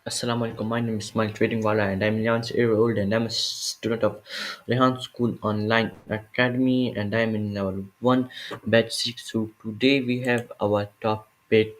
Assalamu alaikum. My name is Ismail Tradingwala and I'm 11 years old and I'm a student of Rehan School Online Academy and I'm in level 1 batch 6. So today we have our topic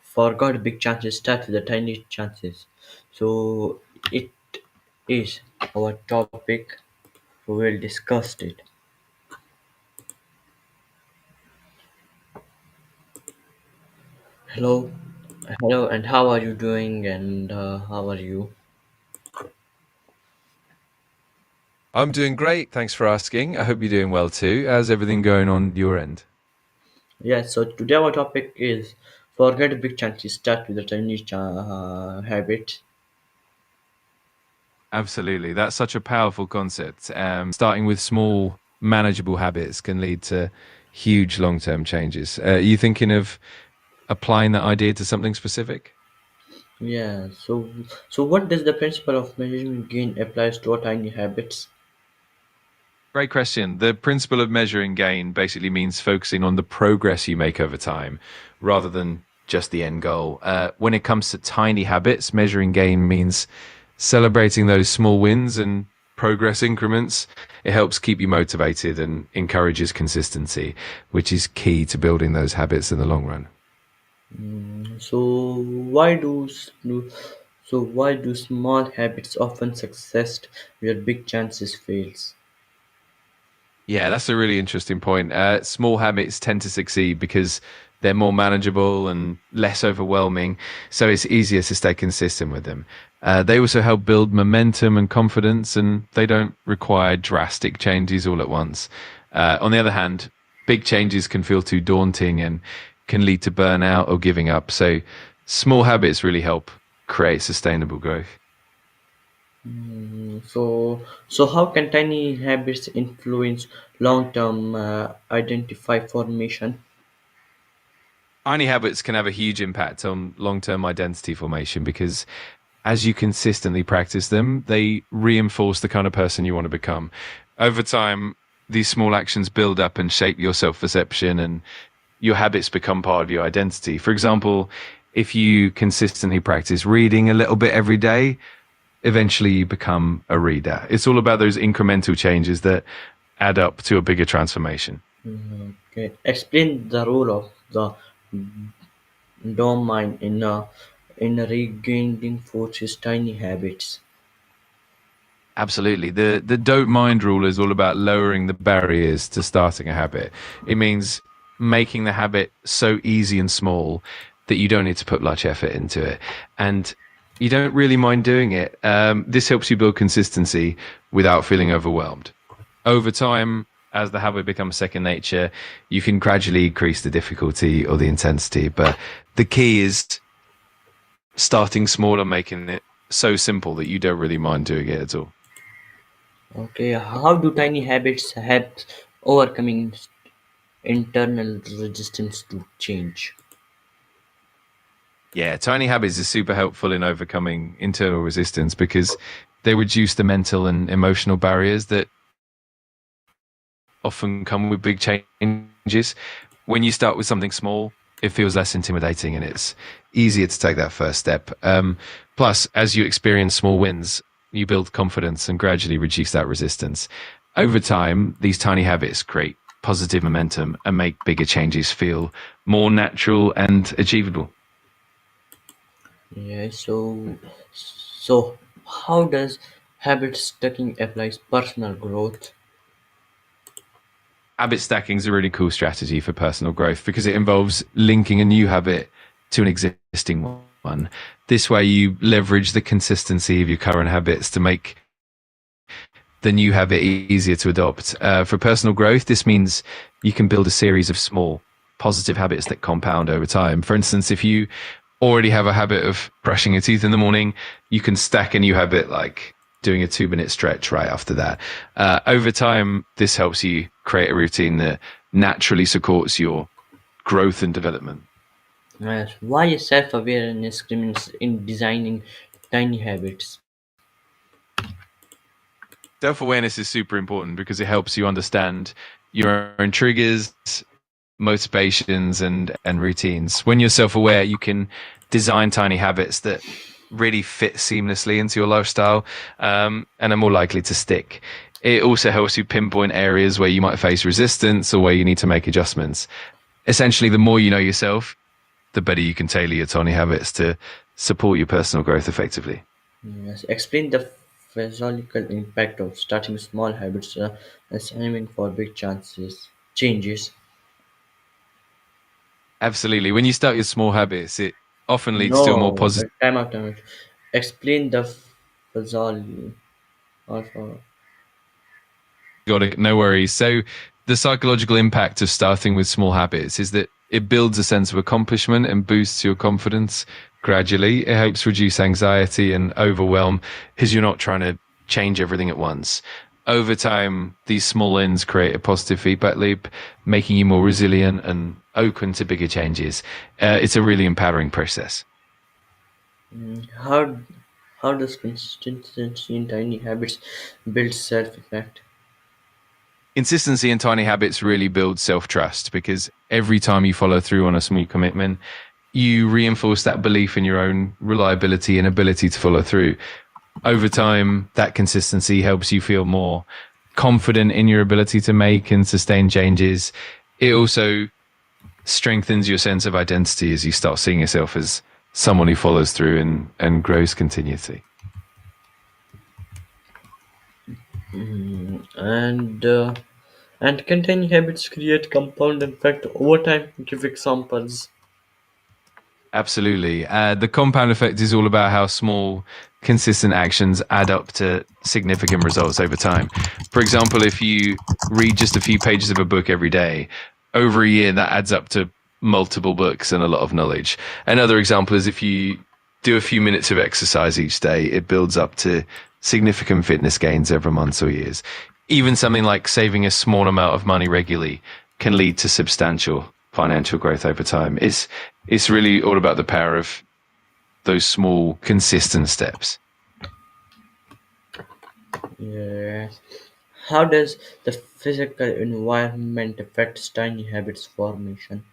for God big chances start with the tiny chances. So it is our topic. We will discuss it. Hello, hello, and how are you doing? And how are you? I'm doing great. Thanks for asking. I hope you're doing well too. How's everything going on your end? Yes, so today our topic is forget big chances, start with the tiny habit. Absolutely. That's such a powerful concept. Starting with small, manageable habits can lead to huge long term changes. Are you thinking of applying that idea to something specific? Yeah, so what does the principle of management gain applies to our tiny habits? Great question. The principle of measuring gain basically means focusing on the progress you make over time rather than just the end goal. When it comes to tiny habits, measuring gain means celebrating those small wins and progress increments. It helps keep you motivated and encourages consistency, which is key to building those habits in the long run. So why why do small habits often success where big chances fails? Yeah, that's a really interesting point. Small habits tend to succeed because they're more manageable and less overwhelming, so it's easier to stay consistent with them. They also help build momentum and confidence, and they don't require drastic changes all at once. On the other hand, big changes can feel too daunting and can lead to burnout or giving up. So, small habits really help create sustainable growth. So how can tiny habits influence long-term identify formation? Tiny habits can have a huge impact on long term identity formation because as you consistently practice them, they reinforce the kind of person you want to become. Over time, these small actions build up and shape your self perception, and your habits become part of your identity. For example, if you consistently practice reading a little bit every day, eventually you become a reader. It's all about those incremental changes that add up to a bigger transformation. Okay. Explain the role of the dopamine in regaining forces tiny habits. Absolutely. The don't mind rule is all about lowering the barriers to starting a habit. It means making the habit so easy and small that you don't need to put much effort into it. And you don't really mind doing it. This helps you build consistency without feeling overwhelmed. Over time, as the habit becomes second nature, you can gradually increase the difficulty or the intensity. But the key is starting small and making it so simple that you don't really mind doing it at all. Okay, how do tiny habits help overcoming internal resistance to change? Yeah, tiny habits are super helpful in overcoming internal resistance because they reduce the mental and emotional barriers that often come with big changes. When you start with something small, it feels less intimidating and it's easier to take that first step. Plus, as you experience small wins, you build confidence and gradually reduce that resistance. Over time, these tiny habits create positive momentum and make bigger changes feel more natural and achievable. Yeah, so how does habit stacking applies personal growth? Habit stacking is a really cool strategy for personal growth because it involves linking a new habit to an existing one. This way, you leverage the consistency of your current habits to make the new habit easier to adopt. For personal growth, this means you can build a series of small positive habits that compound over time. For instance, if you already have a habit of brushing your teeth in the morning, you can stack a new habit like doing a 2 minute stretch right after that. Over time, this helps you create a routine that naturally supports your growth and development. Yes, why is self-awareness criminals in designing tiny habits? Self awareness is super important because it helps you understand your own triggers, motivations, and routines. When you're self aware, you can design tiny habits that really fit seamlessly into your lifestyle, and are more likely to stick. It also helps you pinpoint areas where you might face resistance or where you need to make adjustments. Essentially, the more you know yourself, the better you can tailor your tiny habits to support your personal growth effectively. Yes. Explain the physiological impact of starting small habits and aiming for big changes. Absolutely. When you start your small habits, it often leads to a more No, positive. time out. Explain the physiology. Also, Got it. No worries. So, the psychological impact of starting with small habits is that it builds a sense of accomplishment and boosts your confidence gradually. It helps reduce anxiety and overwhelm because you're not trying to change everything at once. Over time, these small wins create a positive feedback loop, making you more resilient and open to bigger changes. It's a really empowering process. how how does consistency in tiny habits build self-effect? Consistency in tiny habits really builds self trust because every time you follow through on a small commitment, you reinforce that belief in your own reliability and ability to follow through. Over time, that consistency helps you feel more confident in your ability to make and sustain changes. It also strengthens your sense of identity as you start seeing yourself as someone who follows through and grows continuously. And and can tiny habits create compound effect over time? Give examples. Absolutely. The compound effect is all about how small, consistent actions add up to significant results over time. For example, if you read just a few pages of a book every day, over a year, that adds up to multiple books and a lot of knowledge. Another example is if you do a few minutes of exercise each day, it builds up to significant fitness gains over months or years. Even something like saving a small amount of money regularly can lead to substantial financial growth over time. It's really all about the power of those small, consistent steps. Yes. How does the physical environment affect tiny habits formation?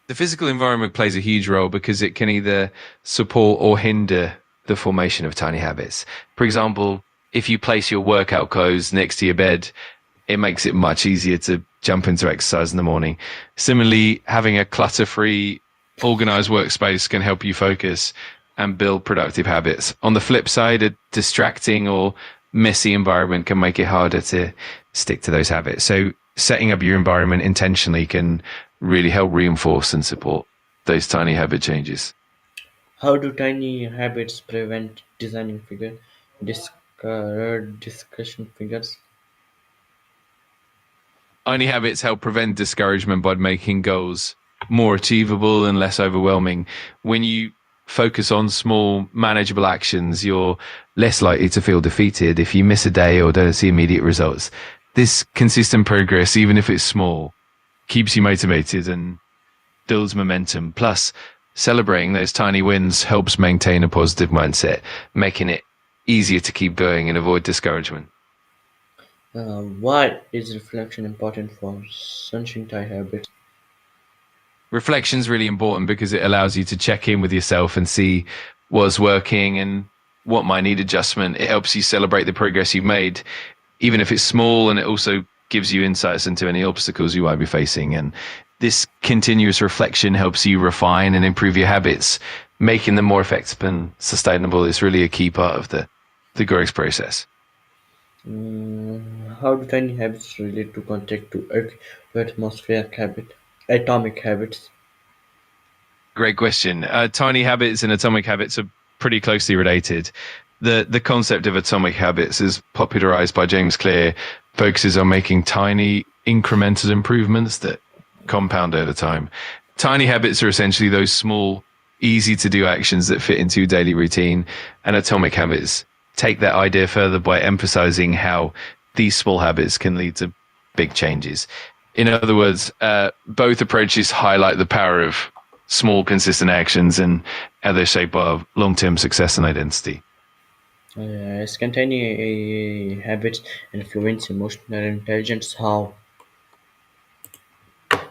The physical environment plays a huge role because it can either support or hinder the formation of tiny habits. For example, if you place your workout clothes next to your bed, it makes it much easier to jump into exercise in the morning. Similarly, having a clutter free, organized workspace can help you focus and build productive habits. On the flip side, a distracting or messy environment can make it harder to stick to those habits. So, setting up your environment intentionally can really help reinforce and support those tiny habit changes. How do tiny habits prevent designing discussion figures? Tiny habits help prevent discouragement by making goals more achievable and less overwhelming. When you focus on small, manageable actions, you're less likely to feel defeated if you miss a day or don't see immediate results. This consistent progress, even if it's small, keeps you motivated and builds momentum. Plus, celebrating those tiny wins helps maintain a positive mindset, making it easier to keep going and avoid discouragement. Why is reflection important for sunshine tiny habits? Reflection's really important because it allows you to check in with yourself and see what's working and what might need adjustment. It helps you celebrate the progress you've made, even if it's small, and it also gives you insights into any obstacles you might be facing. And this continuous reflection helps you refine and improve your habits, making them more effective and sustainable. It's really a key part of the growth process. How do tiny habits relate to contact to atmospheric atomic habits? Great question. Tiny habits and atomic habits are pretty closely related. The concept of atomic habits is popularized by James Clear, focuses on making tiny incremental improvements that compound over time. Tiny habits are essentially those small, easy to do actions that fit into your daily routine, and atomic habits take that idea further by emphasizing how these small habits can lead to big changes. In other words, both approaches highlight the power of small, consistent actions and how they shape our long term success and identity. Yes, can habits influence emotional intelligence? How?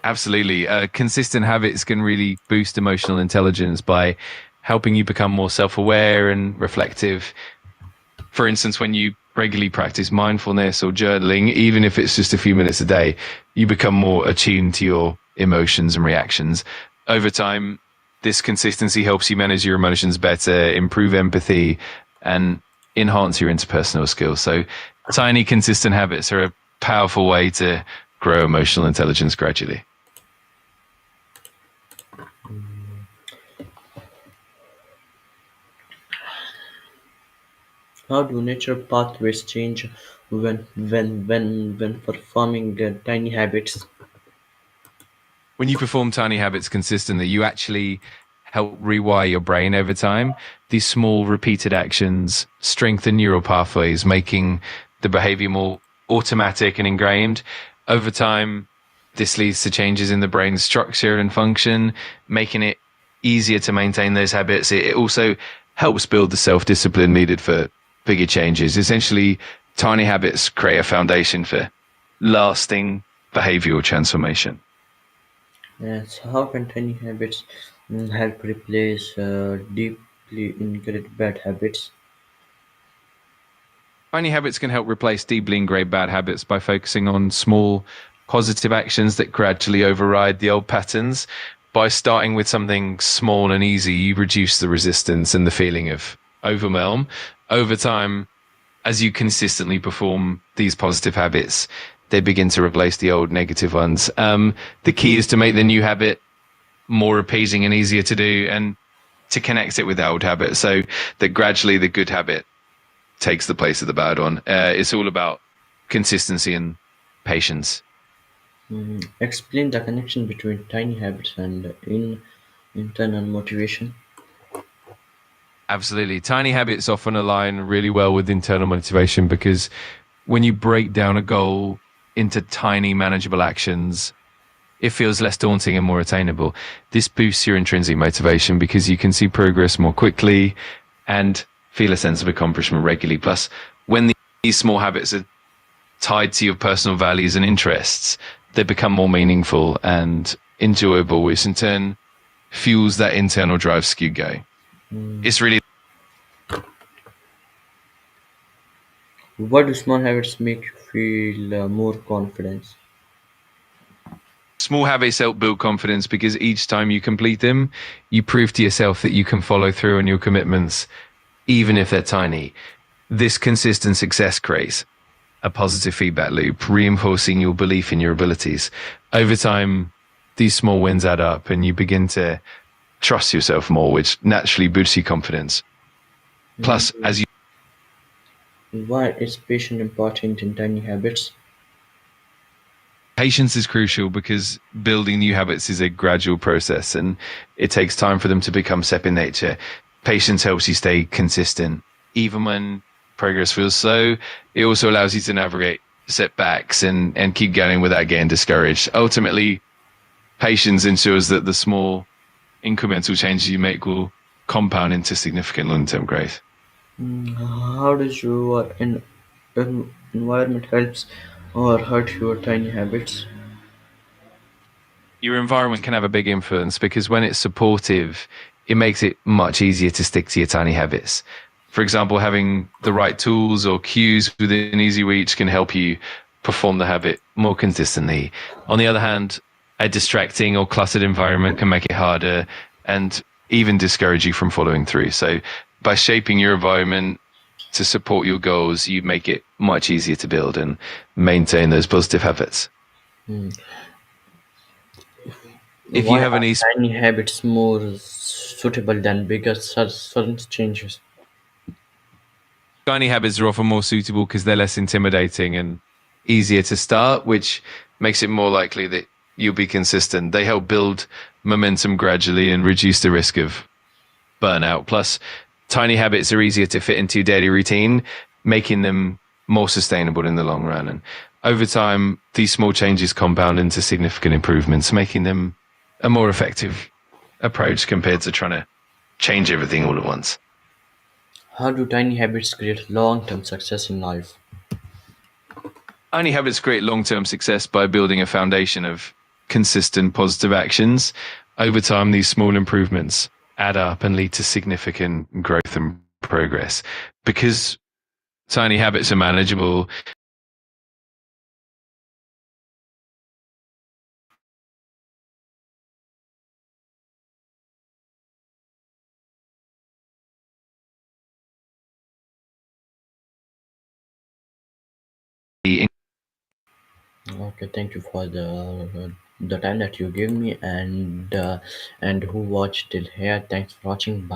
Absolutely. Consistent habits can really boost emotional intelligence by helping you become more self aware and reflective. For instance, when you regularly practice mindfulness or journaling, even if it's just a few minutes a day, you become more attuned to your emotions and reactions. Over time, this consistency helps you manage your emotions better, improve empathy, and enhance your interpersonal skills. So, tiny, consistent habits are a powerful way to grow emotional intelligence gradually. How do nature pathways change when performing tiny habits? When you perform tiny habits consistently, you actually help rewire your brain over time. These small repeated actions strengthen neural pathways, making the behavior more automatic and ingrained. Over time, this leads to changes in the brain's structure and function, making it easier to maintain those habits. It also helps build the self discipline needed for bigger changes. Essentially, tiny habits create a foundation for lasting behavioral transformation. Yes, how can tiny habits help replace deeply ingrained bad habits? Tiny habits can help replace deeply ingrained bad habits by focusing on small positive actions that gradually override the old patterns. By starting with something small and easy, you reduce the resistance and the feeling of overwhelm. Over time, as you consistently perform these positive habits, they begin to replace the old negative ones. The key is to make the new habit more appeasing and easier to do and to connect it with the old habit so that gradually the good habit takes the place of the bad one. It's all about consistency and patience. Explain the connection between tiny habits and internal motivation. Absolutely. Tiny habits often align really well with internal motivation because when you break down a goal into tiny, manageable actions, it feels less daunting and more attainable. This boosts your intrinsic motivation because you can see progress more quickly and feel a sense of accomplishment regularly. Plus, when these small habits are tied to your personal values and interests, they become more meaningful and enjoyable, which in turn fuels that internal drive to keep going. Mm, It's really what do small habits make you feel more confidence? small habits help build confidence because each time you complete them, you prove to yourself that you can follow through on your commitments, even if they're tiny. This consistent success creates a positive feedback loop, reinforcing your belief in your abilities. Over time, these small wins add up and you begin to trust yourself more, which naturally boosts your confidence. Plus, Mm, as you why is patience important in tiny habits? patience is crucial because building new habits is a gradual process and it takes time for them to become second nature. Patience helps you stay consistent. Even when progress feels slow, it also allows you to navigate setbacks and keep going without getting discouraged. Ultimately, patience ensures that the small incremental changes you make will compound into significant long-term growth. How does your environment helps or hurt your tiny habits? Your environment can have a big influence because when it's supportive, it makes it much easier to stick to your tiny habits. For example, having the right tools or cues within easy reach can help you perform the habit more consistently. On the other hand, a distracting or cluttered environment can make it harder and even discourage you from following through. So, by shaping your environment to support your goals, you make it much easier to build and maintain those positive habits. Hmm. If you Why have are any tiny habits more suitable than bigger sudden changes? Tiny habits are often more suitable because they're less intimidating and easier to start, which makes it more likely that you'll be consistent. They help build momentum gradually and reduce the risk of burnout. Plus, tiny habits are easier to fit into your daily routine, making them more sustainable in the long run. And over time, these small changes compound into significant improvements, making them a more effective approach compared to trying to change everything all at once. How do tiny habits create long-term success in life? Tiny habits create long term success by building a foundation of consistent positive actions, over time, these small improvements add up and lead to significant growth and progress. Because tiny habits are manageable, Okay, thank you for the time that you gave me, and who watched till here. Thanks for watching. Bye.